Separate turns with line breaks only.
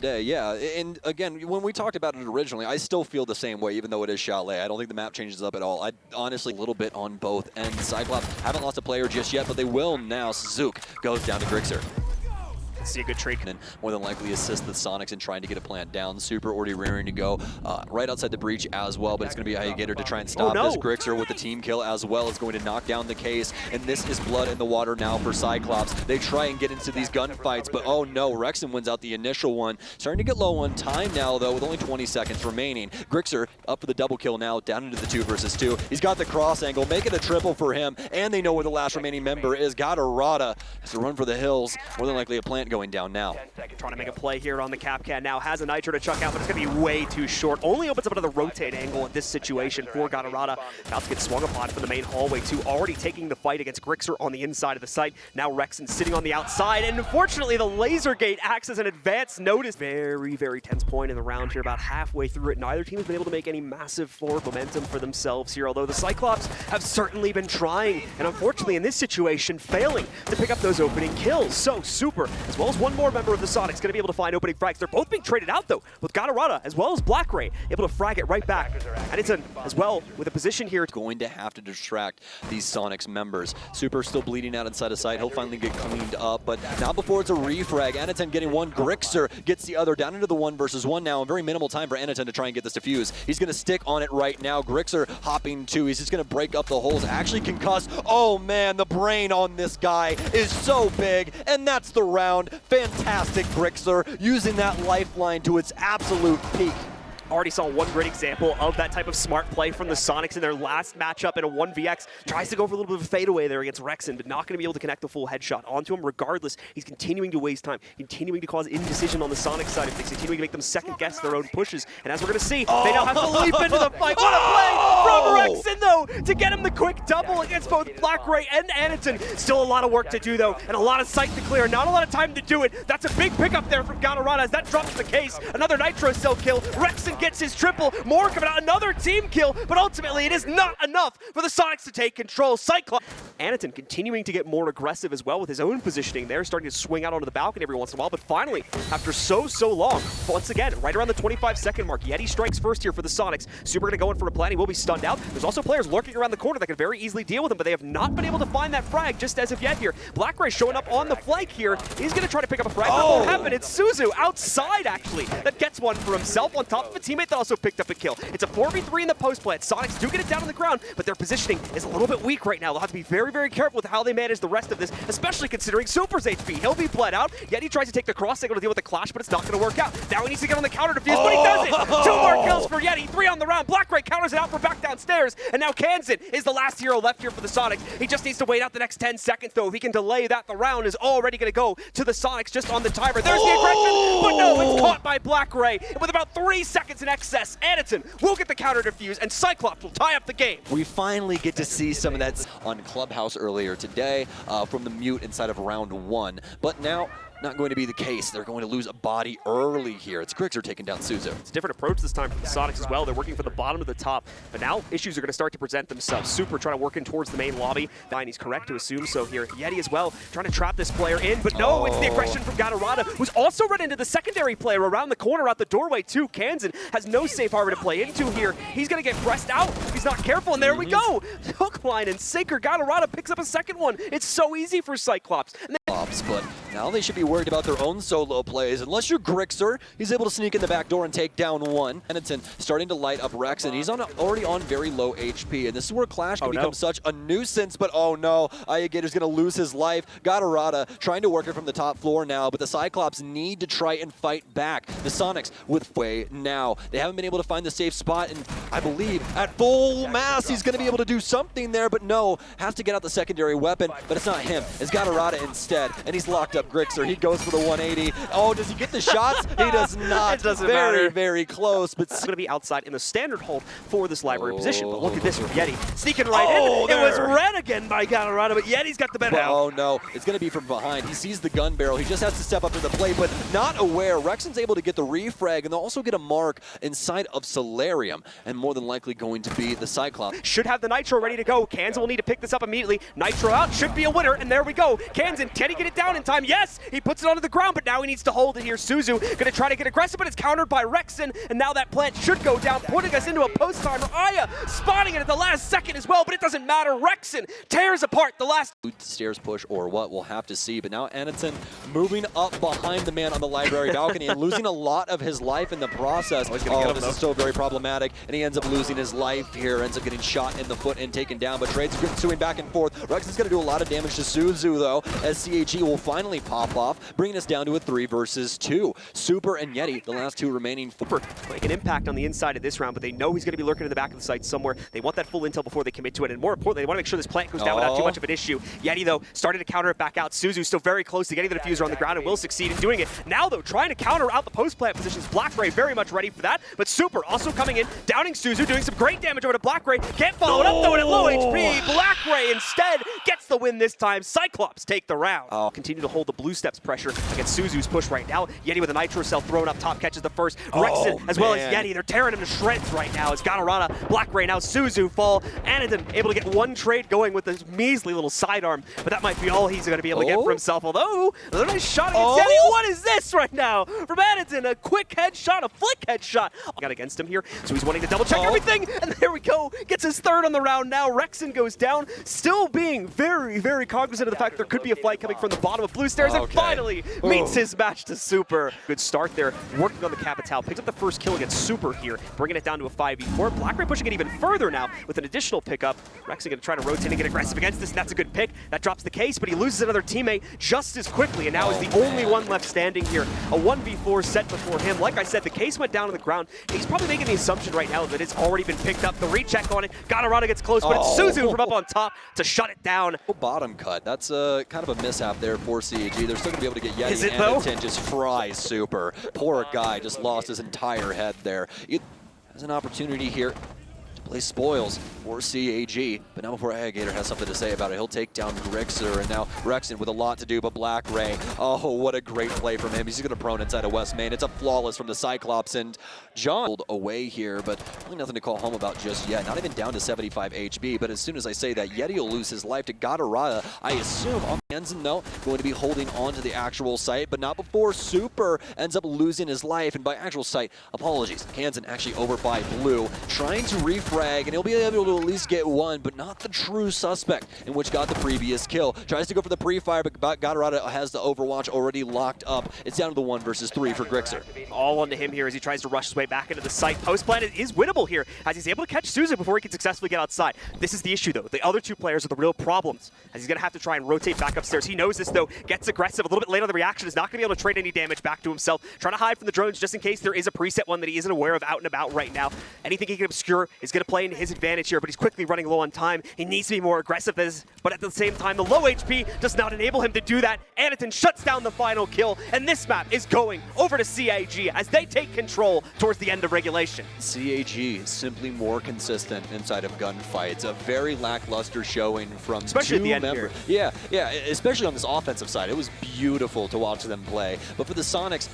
Yeah, and again, when we talked about it originally, I still feel the same way, even though it is Chalet. I don't think the map changes up at all. I honestly, a little bit on both ends. CYCLOPS haven't lost a player just yet, but they will now. SuzuC goes down to Gryxr.
See a good trade.
And more than likely assist the Sonics in trying to get a plant down. Supr already rearing to go right outside the breach as well, but it's going to be Ayagator to try and stop this. Gryxr with the team kill as well is going to knock down the case, and this is blood in the water now for CYCLOPS. They try and get into these gunfights, but oh no, Rexen wins out the initial one. Starting to get low on time now though, with only 20 seconds remaining. Gryxr up for the double kill now, down into the 2 versus 2. He's got the cross angle, make it a triple for him, and they know where the last remaining member is. Gatorada has to run for the hills. More than likely a plant going down now.
Trying to make a play here on the Capcan now. Has a Nitro to chuck out, but it's going to be way too short. Only opens up another rotate angle in this situation for Gatorada. About to get swung upon from the main hallway too. Already taking the fight against Gryxr on the inside of the site. Now Rexen sitting on the outside, and unfortunately the laser gate acts as an advance notice. Very, very tense point in the round here. About halfway through it, neither team has been able to make any massive forward momentum for themselves here, although the CYCLOPS have certainly been trying, and unfortunately in this situation failing to pick up those opening kills. So Supr, as well as one more member of the Sonics, going to be able to find opening frags. They're both being traded out though, with Gatorada as well as BlackRay able to frag it right back. Anitun as well with a position here.
Going to have to distract these Sonics members. Supr still bleeding out inside of sight. He'll finally get cleaned up, but not before it's a refrag. Anitun getting one, Gryxr gets the other, down into the 1 versus 1 now, and very minimal time for Anitun to try and get this defuse. He's going to stick on it right now. Gryxr hopping too. He's just going to break up the holes, actually concuss. Oh man, the brain on this guy is so big, and that's the round. Fantastic Gryxr using that lifeline to its absolute peak.
Already saw one great example of that type of smart play from the Sonics in their last matchup in a 1vx. Tries to go for a little bit of a fadeaway there against Rexen, but not going to be able to connect the full headshot onto him regardless. He's continuing to waste time, continuing to cause indecision on the Sonic side of things, continuing to make them second guess their own pushes. And as we're going to see, they now have to leap into the fight. What a play from Rexen though, to get him the quick double against both BlackRay and Anitun. Still a lot of work to do though, and a lot of sight to clear. Not a lot of time to do it. That's a big pickup there from Gatorada as that drops the case. Another Nitro cell kill. Rexen gets his triple, more coming out, another team kill, but ultimately it is not enough for the Sonics to take control. CYCLOPS, Anitun continuing to get more aggressive as well with his own positioning there, starting to swing out onto the balcony every once in a while, but finally, after so long, once again, right around the 25-second mark, Yeti strikes first here for the Sonics. Supr going to go in for a plan, he will be stunned out. There's also players lurking around the corner that can very easily deal with him, but they have not been able to find that frag just as of yet here. BlackRay showing up on the flank here. He's going to try to pick up a frag. That won't happen. It's Suzu outside, actually, that gets one for himself on top of a teammate that also picked up a kill. It's a 4v3 in the post plant. Sonics do get it down on the ground, but their positioning is a little bit weak right now. They'll have to be very, very careful with how they manage the rest of this, especially considering Supr's HP. He'll be bled out. Yeti tries to take the cross angle to deal with the clash, but it's not going to work out. Now he needs to get on the counter defuse, but he does it! 2 more kills for Yeti, 3 on the round. BlackRay counters it out for back downstairs, and now Kanzen is the last hero left here for the Sonics. He just needs to wait out the next 10 seconds, though. If he can delay that, the round is already going to go to the Sonics just on the timer. There's the aggression, but no, it's caught by BlackRay. And with about 3 seconds in excess, Anitun will get the counter defuse, and CYCLOPS will tie up the game.
We finally get to see some of that on Clubhouse earlier today from the mute inside of round 1, but now not going to be the case. They're going to lose a body early here. It's Gryxr taking down Suzu.
It's a different approach this time for the Sonics as well. They're working from the bottom to the top, but now issues are going to start to present themselves. Supr trying to work in towards the main lobby. Fine, he's correct to assume so here. Yeti as well, trying to trap this player in, but no, it's the aggression from Gatorada, who's also run into the secondary player around the corner out the doorway too. Kanzen has no safe harbor to play into here. He's going to get pressed out if he's not careful, and there we go. Hook, line, and sinker. Gatorada picks up a second one. It's so easy for CYCLOPS.
But now they should be worried about their own solo plays. Unless you're Gryxr, he's able to sneak in the back door and take down one. Anitun starting to light up Rexen. He's already on very low HP, and this is where Clash can become such a nuisance, but oh no, Ayagator's going to lose his life. Gatorada trying to work it from the top floor now, but the CYCLOPS need to try and fight back. The Sonics with way now. They haven't been able to find the safe spot, and I believe at full mass he's going to be able to do something there, but no, has to get out the secondary weapon, but it's not him. It's Gatorada instead, and he's locked up Gryxr. He goes for the 180. Oh, does he get the shots? He does not.
It doesn't matter.
Very close, but
it's going to be outside in the standard hold for this library position, but look at this from Yeti. Sneaking right in. There. It was red again by Gatorada, but Yeti's got the better now.
Oh no, it's going to be from behind. He sees the gun barrel. He just has to step up to the plate, but not aware. Rexen's able to get the refrag, and they'll also get a mark inside of Solarium, and more than likely going to be the CYCLOPS.
Should have the Nitro ready to go. Kanzen will need to pick this up immediately. Nitro out, should be a winner, and there we go. Kanzen, can he get it down in time? Yes, he puts it onto the ground, but now he needs to hold it here. Suzu gonna try to get aggressive, but it's countered by Rexen, and now that plant should go down, putting us into a post timer. Aya spotting it at the last second as well, but it doesn't matter. Rexen tears apart the last
stairs push or what, we'll have to see. But now Anitun moving up behind the man on the library balcony and losing a lot of his life in the process. Oh, this is still very problematic, and he ends up losing his life here, ends up getting shot in the foot and taken down, but Trade's pursuing back and forth. Rexen's going to do a lot of damage to Suzu, though, as CAG will finally pop off, bringing us down to a 3 versus 2. Super and Yeti, the last two remaining.
Super make an impact on the inside of this round, but they know he's going to be lurking in the back of the site somewhere. They want that full intel before they commit to it, and more importantly, they want to make sure this plant goes down without too much of an issue. Yeti, though, started to counter it back out. Suzu still very close to getting the diffuser on the ground and will succeed in doing it. Now, though, trying to counter out the post-plant positions. BlackRay very much ready for that, but Super also coming in, downing Suzu, doing some great damage over to BlackRay. Can't follow it up, though, and at low HP. BlackRay instead gets the win this time. CYCLOPS take the round. Continue to hold the blue steps pressure against Suzu's push right now. Yeti with a nitro cell thrown up top catches the first. Rexen as well as Yeti, they're tearing him to shreds right now as gatorada, BlackRay, now Suzu fall. Anitun able to get one trade going with this measly little sidearm, but that might be all he's going to be able to get for himself, although a nice shot against Yeti. What is this right now from Anitun? A quick headshot, a flick headshot. Got against him here, so he's wanting to double check everything, and there we go. Gets his third on the round now. Rexen goes down, still being very, very cognizant of the fact there could be a fight coming from the bottom of blue stairs, and finally meets his match to Super. Good start there, working on the Capital. Picks up the first kill against Super here, bringing it down to a 5v4. BlackRay pushing it even further now with an additional pickup. Rexen going to try to rotate and get aggressive against this, and that's a good pick. That drops the case, but he loses another teammate just as quickly, and now is the only one left standing here. A 1v4 set before him. Like I said, the case went down on the ground. He's probably making the assumption right now that it's already been picked up. The recheck on it. Gatorada gets close, but it's Suzu from up on top to shut it down.
Bottom cut. That's kind of a mishap there for CAG. They're still going to be able to get Yeti.
Is it,
and
though?
Anitun just fries Super. Poor guy just lost his entire head there. It has an opportunity here to play spoils for CAG, but now before Ayagator has something to say about it, he'll take down Gryxr, and now Rexen with a lot to do, but BlackRay, oh, what a great play from him. He's going to prone inside of West Main. It's a flawless from the CYCLOPS, and John pulled away here, but really nothing to call home about just yet. Not even down to 75 HP, but as soon as I say that, Yeti will lose his life to gatorada, I assume. On Kanzen, though, going to be holding on to the actual site, but not before Super ends up losing his life, and by actual site, apologies. Kanzen actually over by blue, trying to refrag, and he'll be able to at least get one, but not the true suspect, in which got the previous kill. Tries to go for the pre-fire, but gatorada has the Overwatch already locked up. It's down to the 1 versus 3 for Gryxr.
All onto him here as he tries to rush his way back into the site. Post-plant is winnable here as he's able to catch Suzu before he can successfully get outside. This is the issue, though. The other two players are the real problems, as he's going to have to try and rotate back upstairs. He knows this, though. Gets aggressive a little bit late on the reaction. Is not going to be able to trade any damage back to himself. Trying to hide from the drones just in case there is a preset one that he isn't aware of out and about right now. Anything he can obscure is going to play in his advantage here, but he's quickly running low on time. He needs to be more aggressive, but at the same time, the low HP does not enable him to do that. Anitun shuts down the final kill, and this map is going over to CAG as they take control towards the end of regulation.
CAG simply more consistent inside of gunfights. A very lackluster showing from
especially
two
at the end
members.
here.
Yeah, especially on this offensive side. It was beautiful to watch them play. But for the Sonics,